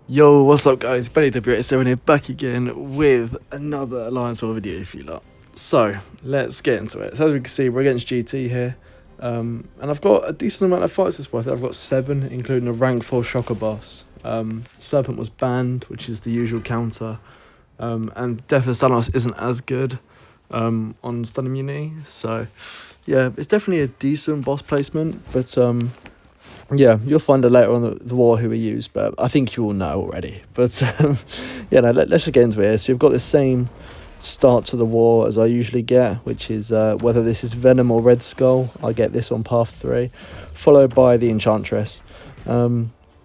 Yo, what's up guys, Benny W87 here, back again with another Alliance War video if you like. So, let's get into it. So as we can see, we're against GT here. And I've got a decent amount of fights this fight. I've got 7, including a rank 4 shocker boss. Serpent was banned, which is the usual counter. And Death of Stanos isn't as good on Stun Immunity. So, yeah, it's definitely a decent boss placement, but yeah, you'll find out later on the war who we use, but I think you all know already. But yeah, no, let's just get into it. So you've got the same start to the war as I usually get, which is whether this is Venom or Red Skull. I get this on path 3, followed by the Enchantress,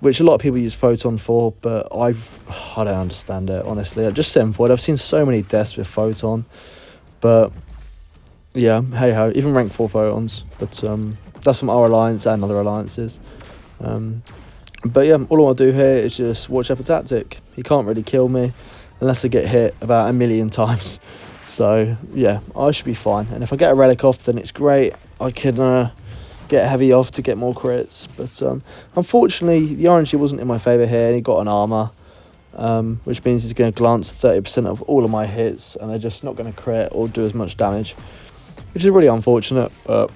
which a lot of people use Photon for, but I don't understand it, honestly. I just send for it. I've seen so many deaths with Photon, but yeah, hey ho, even rank 4 Photons, but that's from our alliance and other alliances. But yeah, all I want to do here is just watch out for tactic. He can't really kill me unless I get hit about 1,000,000 times. So yeah, I should be fine. And if I get a relic off, then it's great. I can get heavy off to get more crits. But unfortunately, the RNG wasn't in my favour here, and he got an armour, which means he's going to glance 30% of all of my hits, and they're just not going to crit or do as much damage, which is really unfortunate. But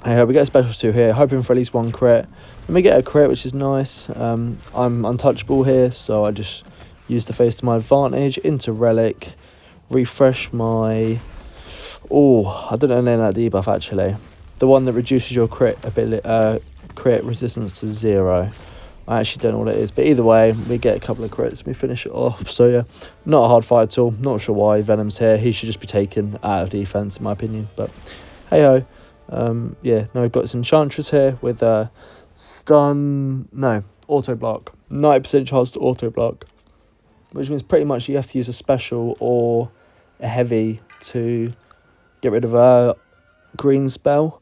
hey, we get a special 2 here, hoping for at least 1 crit. And we get a crit, which is nice. I'm untouchable here, so I just use the face to my advantage into relic, refresh my... Oh, I don't know the name of that debuff actually. The one that reduces your crit crit resistance to 0. I actually don't know what it is, but either way, we get a couple of crits and we finish it off. So yeah, not a hard fight at all. Not sure why Venom's here. He should just be taken out of defense, in my opinion. But hey ho. Yeah, now we've got this Enchantress here with auto block, 90% chance to auto block, which means pretty much you have to use a special or a heavy to get rid of a green spell,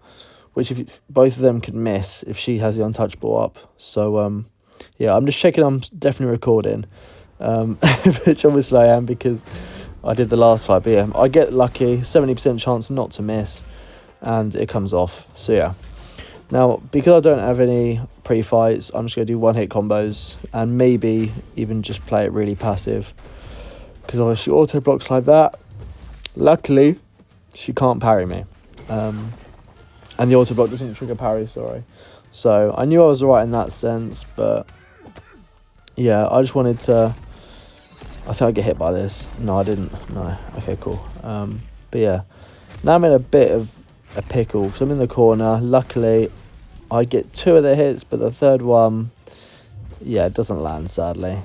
which both of them could miss if she has the untouchable up. So yeah, I'm just checking I'm definitely recording, which obviously I am because I did the last fight. But yeah, I get lucky, 70% chance not to miss, and it comes off. So yeah, now because I don't have any pre-fights, I'm just going to do 1-hit combos and maybe even just play it really passive, because obviously auto blocks like that. Luckily she can't parry me, and the auto block doesn't trigger parry, sorry. So I knew I was right in that sense, but yeah, I just wanted to... I think I get hit by this. No, I didn't. No. Okay, cool. But yeah, now I'm in a bit of a pickle because I'm in the corner. Luckily I get 2 of the hits, but the third one, yeah, it doesn't land, sadly.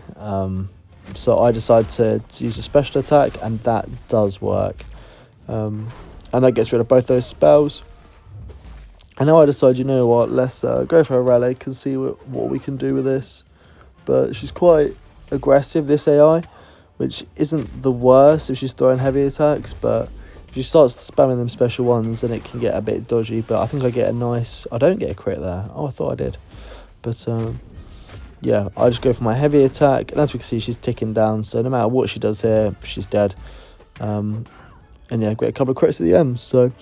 So I decide to use a special attack, and that does work, and that gets rid of both those spells. And now I decide, you know what, let's go for a relic and see what we can do with this. But she's quite aggressive, this AI, which isn't the worst if she's throwing heavy attacks, but if she starts spamming them special ones, then it can get a bit dodgy. But I think I get a nice... I don't get a crit there. Oh, I thought I did. But yeah, I just go for my heavy attack. And as we can see, she's ticking down. So no matter what she does here, she's dead. And yeah, get a couple of crits at the end. So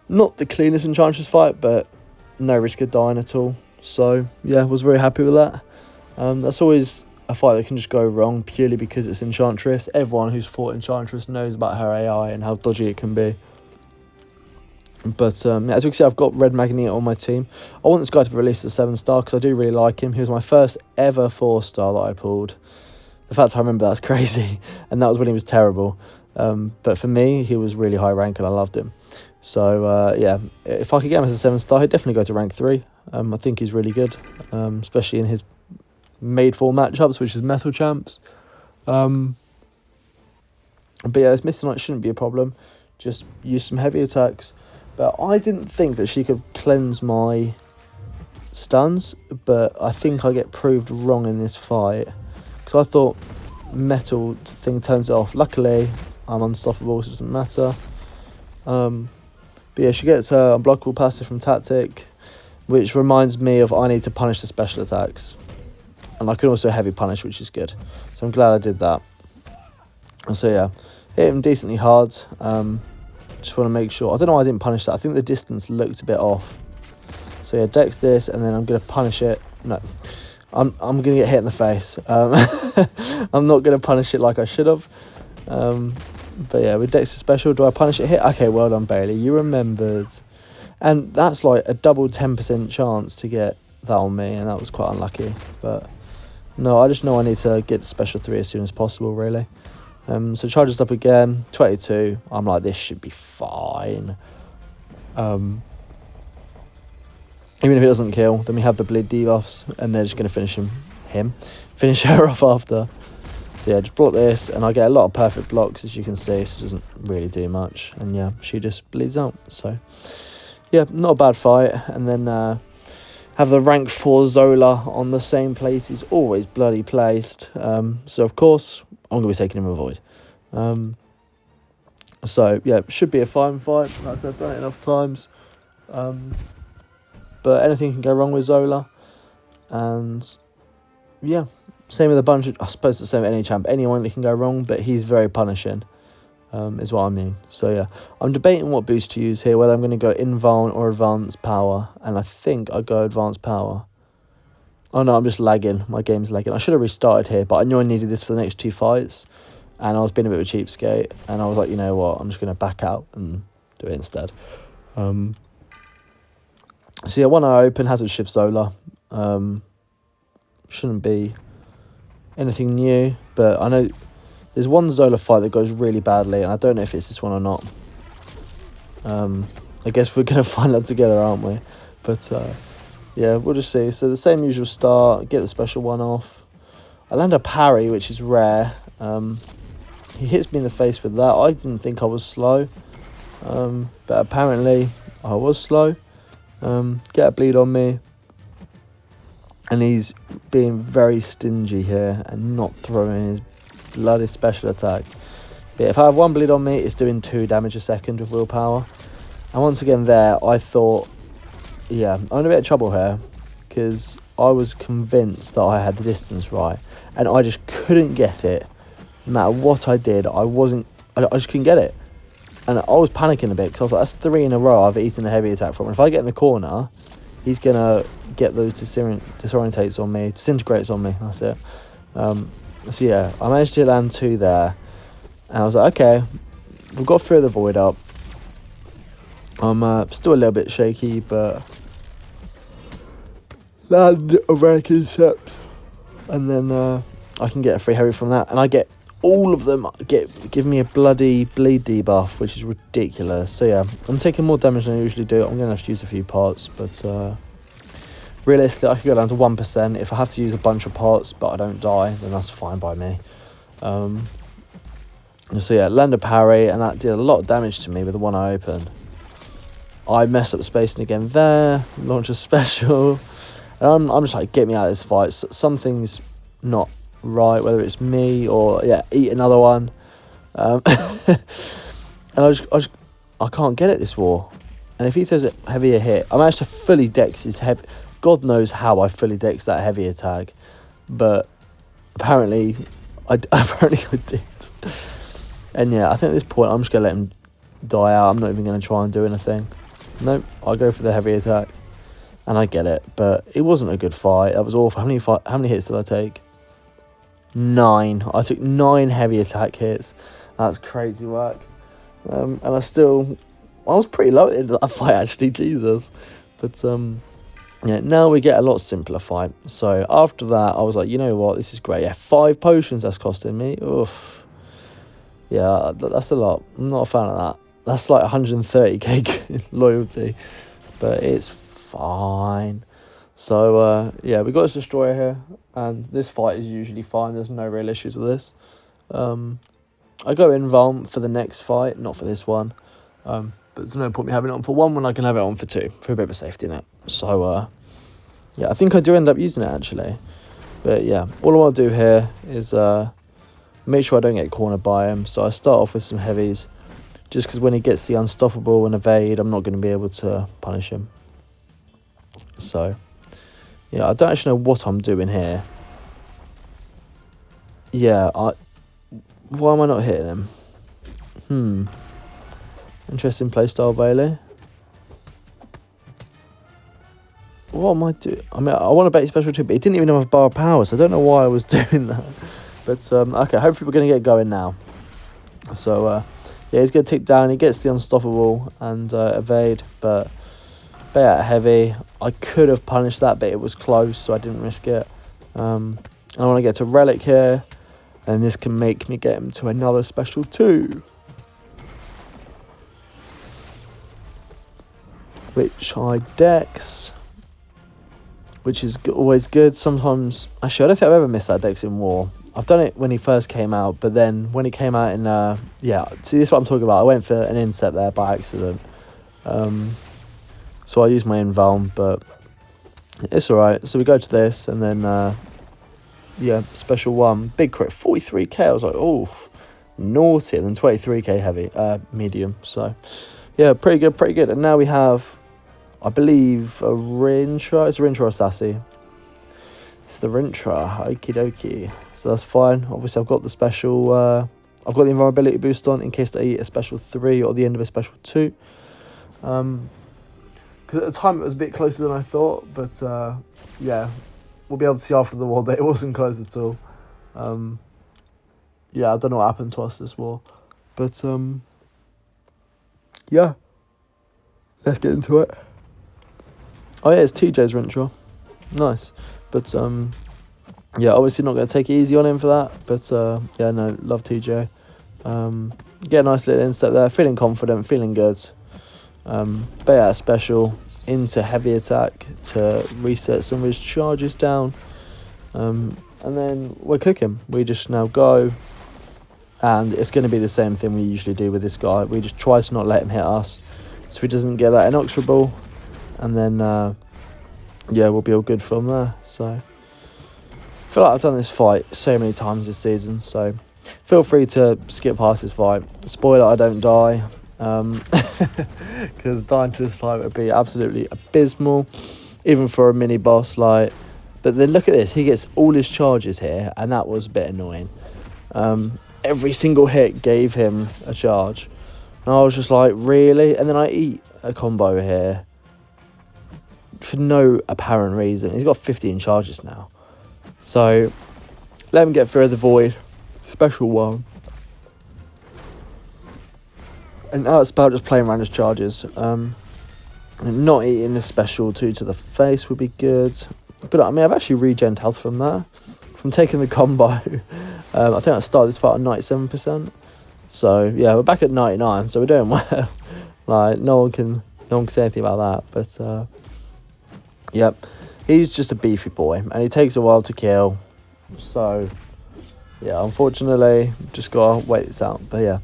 not the cleanest Enchantress fight, but no risk of dying at all. So yeah, was very happy with that. That's always a fight that can just go wrong purely because it's Enchantress. Everyone who's fought Enchantress knows about her AI and how dodgy it can be. But yeah, as we can see, I've got Red Magnet on my team. I want this guy to be released at 7-star because I do really like him. He was my first ever 4-star that I pulled. The fact I remember, that's crazy. And that was when he was terrible. But for me, he was really high rank and I loved him. So yeah, if I could get him as a 7-star, he'd definitely go to rank 3. I think he's really good, especially in his made for matchups, which is Metal Champs. But yeah, this Misty Knight shouldn't be a problem. Just use some heavy attacks. But I didn't think that she could cleanse my stuns, but I think I get proved wrong in this fight, because I thought metal thing turns it off. Luckily I'm unstoppable, so it doesn't matter. But yeah, she gets her unblockable passive from tactic, which reminds me of I need to punish the special attacks. And I can also heavy punish, which is good. So I'm glad I did that. So yeah, hit him decently hard. Just want to make sure. I don't know why I didn't punish that. I think the distance looked a bit off. So yeah, dex this, and then I'm going to punish it. No, I'm gonna get hit in the face. I'm not gonna punish it like I should have. But yeah, with Dexter Special, do I punish it here? Okay, well done, Bailey. You remembered. And that's like a double 10% chance to get that on me, and that was quite unlucky. But no, I just know I need to get Special 3 as soon as possible, really. So charges up again, 22. I'm like, this should be fine. Even if it doesn't kill, then we have the bleed debuffs, and they're just going to finish her off after. So yeah, just block this, and I get a lot of perfect blocks, as you can see, so it doesn't really do much. And yeah, she just bleeds out. So yeah, not a bad fight. And then have the rank 4 Zola on the same place. He's always bloody placed. So of course, I'm going to be taking him a Void. So yeah, should be a fine fight. Like I said, I've done it enough times. But anything can go wrong with Zola. And yeah, same with a bunch of, I suppose the same with any champ. Anyone that can go wrong, but he's very punishing, is what I mean. So yeah, I'm debating what boost to use here, whether I'm going to go invuln or advanced power. And I think I go advanced power. Oh no, I'm just lagging. My game's lagging. I should have restarted here, but I knew I needed this for the next 2 fights. And I was being a bit of a cheapskate. And I was like, you know what, I'm just going to back out and do it instead. So yeah, one eye open, Hazard Shift Zola. Shouldn't be anything new, but I know there's one Zola fight that goes really badly, and I don't know if it's this one or not. I guess we're going to find out together, aren't we? But yeah, we'll just see. So the same usual start, get the special one off. I land a parry, which is rare. He hits me in the face with that. I didn't think I was slow, but apparently I was slow. Get a bleed on me, and he's being very stingy here and not throwing his bloody special attack. But if I have 1 bleed on me, it's doing 2 damage a second with willpower. And once again there, I thought, yeah, I'm in a bit of trouble here, because I was convinced that I had the distance right, and I just couldn't get it. No matter what I did, I just couldn't get it. And I was panicking a bit, because I was like, that's 3 in a row I've eaten a heavy attack from. And if I get in the corner, he's going to get those disintegrates on me. That's it. So yeah, I managed to land 2 there. And I was like, okay, we've got 3 of the Void up. I'm still a little bit shaky, but land a rank intercept. And then I can get a free heavy from that. And I get all of them give me a bloody bleed debuff, which is ridiculous. So yeah, I'm taking more damage than I usually do. I'm going to have to use a few parts, but realistically, I could go down to 1%. If I have to use a bunch of parts, but I don't die, then that's fine by me. So yeah, land a parry, and that did a lot of damage to me with the one eye open. I messed up spacing again there, launch a special, and I'm just like, get me out of this fight. Something's not right, whether it's me or yeah, eat another one. And I can't get it this war. And if he throws a heavier hit, I managed to fully dex his heavy. God knows how I fully dex that heavy attack, but apparently I did. And yeah, I think at this point I'm just gonna let him die out. I'm not even gonna try and do anything. Nope, I'll go for the heavy attack, and I get it. But it wasn't a good fight. That was awful. How many hits did I take? 9. I took 9 heavy attack hits. That's crazy work. And I was pretty low in that fight actually, Jesus. But yeah, now we get a lot simpler fight. So after that, I was like, you know what, this is great. Yeah, 5 potions that's costing me. Oof. Yeah, that's a lot. I'm not a fan of that. That's like 130k loyalty, but it's fine. So yeah, we got this destroyer here, and this fight is usually fine. There's no real issues with this. I go invuln for the next fight, not for this one. But there's no point me having it on for 1 when I can have it on for 2 for a bit of a safety net. So yeah, I think I do end up using it actually. But yeah, all I want to do here is make sure I don't get cornered by him. So I start off with some heavies, just because when he gets the unstoppable and evade, I'm not going to be able to punish him. So yeah, I don't actually know what I'm doing here. Yeah, why am I not hitting him? Interesting playstyle, Bailey. what am I doing? I mean, I want to bait special 2, but he didn't even have a bar of power, so I don't know why I was doing that. But, okay, hopefully we're going to get going now. So, yeah, he's going to tick down. He gets the unstoppable and evade, but bait out heavy. I could have punished that, but it was close, so I didn't risk it. I want to get to relic here, and this can make me get him to another special 2. Which I dex, which is always good. Sometimes, actually, I don't think I've ever missed that dex in war. I've done it when he first came out, but then when he came out in, yeah, see, this is what I'm talking about. I went for an inset there by accident. So I used my invuln, but it's alright. So we go to this, and then, yeah, special 1. Big crit, 43k. I was like, oh, naughty. And then 23k heavy, medium. So, yeah, pretty good, pretty good. And now we have, I believe, a Rintra. It's a Rintra or Sassy. It's the Rintra. Okie dokie. So that's fine. Obviously, I've got the special. I've got the invulnerability boost on in case they eat a special 3 or the end of a special 2. Because at the time it was a bit closer than I thought, but yeah, we'll be able to see after the war that it wasn't close at all. Yeah, I don't know what happened to us this war, but yeah, let's get into it. Oh yeah, it's TJ's Rintra. Nice. But yeah, obviously not going to take it easy on him for that. But yeah, no, love TJ. Get a nice little instep there. Feeling confident, feeling good. Bait out special into heavy attack to reset some of his charges down. And then we're cooking. We just now go. And it's going to be the same thing we usually do with this guy. We just try to not let him hit us, so he doesn't get that inexorable. And then, yeah, we'll be all good from there. So, I feel like I've done this fight so many times this season. So, feel free to skip past this fight. Spoiler, I don't die. Because dying to this fight would be absolutely abysmal. Even for a mini boss, like. But then look at this. He gets all his charges here. And that was a bit annoying. Every single hit gave him a charge. And I was just like, really? And then I eat a combo here for no apparent reason. He's got 15 charges now. So, let him get through the void. Special 1. And now it's about just playing around his charges. And not eating the special 2 to the face would be good. But I mean, I've actually regened health from that. From taking the combo. I think I started this fight on 97%. So yeah, we're back at 99, so we're doing well. Like no one can say anything about that. But yep, he's just a beefy boy, and he takes a while to kill. So yeah, unfortunately, just gotta wait this out. But yeah,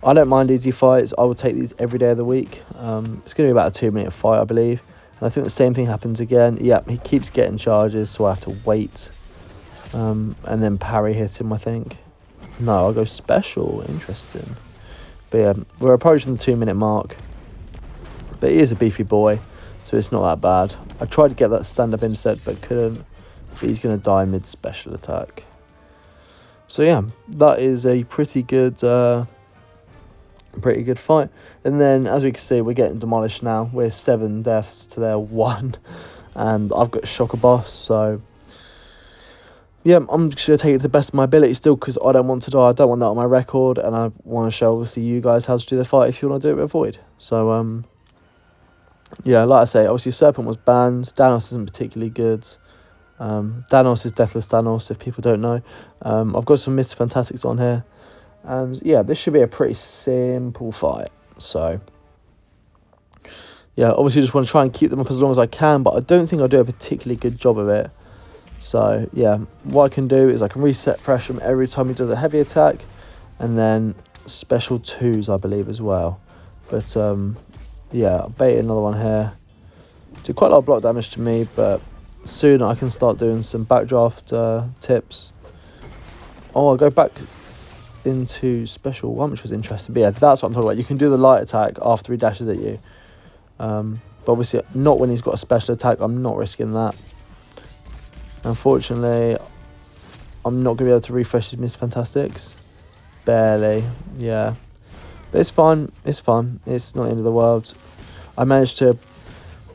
I don't mind easy fights. I will take these every day of the week. It's gonna be about a 2-minute fight, I believe. And I think the same thing happens again. Yep, he keeps getting charges, so I have to wait. And then parry hit him, I think. No, I'll go special. Interesting. But yeah, we're approaching the 2-minute mark. But he is a beefy boy, so it's not that bad. I tried to get that stand-up inset, but couldn't. But he's going to die mid-special attack. So yeah, that is a pretty good fight. And then, as we can see, we're getting demolished now. We're 7 deaths to their 1. And I've got Shocker Boss, so... yeah, I'm just going to take it to the best of my ability still because I don't want to die. I don't want that on my record. And I want to show, obviously, you guys how to do the fight if you want to do it with Void. So, yeah, like I say, obviously Serpent was banned. Danos isn't particularly good. Danos is Deathless Danos, if people don't know. I've got some Mr. Fantastics on here. And, yeah, this should be a pretty simple fight. So, yeah, obviously just want to try and keep them up as long as I can. But I don't think I'll do a particularly good job of it. So, yeah, what I can do is I can reset fresh him every time he does a heavy attack. And then special 2s, I believe, as well. But, yeah, I'll bait another one here. Do quite a lot of block damage to me, but soon I can start doing some backdraft tips. Oh, I'll go back into special 1, which was interesting. But, yeah, that's what I'm talking about. You can do the light attack after he dashes at you. But obviously, not when he's got a special attack. I'm not risking that. Unfortunately, I'm not going to be able to refresh his Miss Fantastics. Barely, yeah. But it's fine, it's fine. It's not the end of the world. I managed to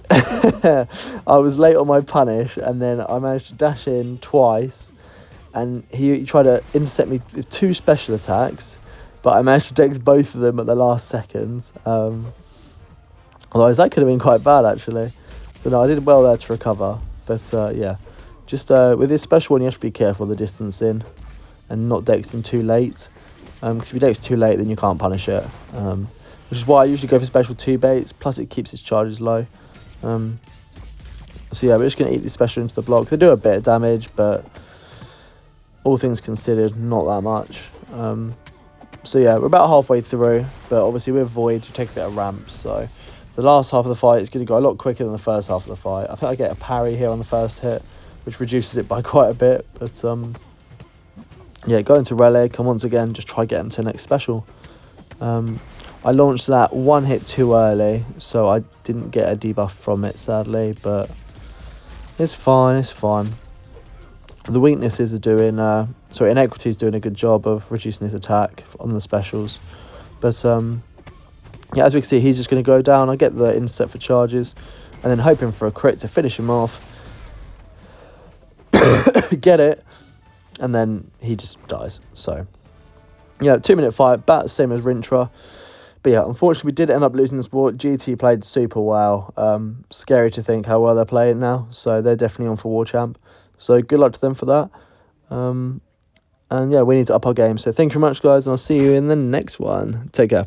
I was late on my punish, and then I managed to dash in twice, and he tried to intercept me with 2 special attacks, but I managed to dex both of them at the last second. Otherwise, that could have been quite bad, actually. So, no, I did well there to recover. But, yeah, just with this special one, you have to be careful of the distancing and not dexing too late. Because if you dex too late, then you can't punish it. Which is why I usually go for special 2 baits, plus it keeps its charges low. So, yeah, we're just going to eat this special into the block. They do a bit of damage, but all things considered, not that much. So, yeah, we're about halfway through. But obviously, with Void, you take a bit of ramps, so... The last half of the fight is going to go a lot quicker than the first half of the fight. I think I get a parry here on the first hit, which reduces it by quite a bit. But, yeah, go into Relic, and once again, just try getting to the next special. I launched that 1 hit too early, so I didn't get a debuff from it, sadly. But it's fine, it's fine. The weaknesses are doing... Inequity is doing a good job of reducing his attack on the specials. But... yeah, as we can see, he's just going to go down. I get the inset for charges, and then hoping for a crit to finish him off. Get it, and then he just dies. So, yeah, 2-minute fight, about the same as Rintra. But yeah, unfortunately, we did end up losing the sport. GT played super well. Scary to think how well they're playing now. So they're definitely on for War Champ. So good luck to them for that. And yeah, we need to up our game. So thank you very much, guys, and I'll see you in the next one. Take care.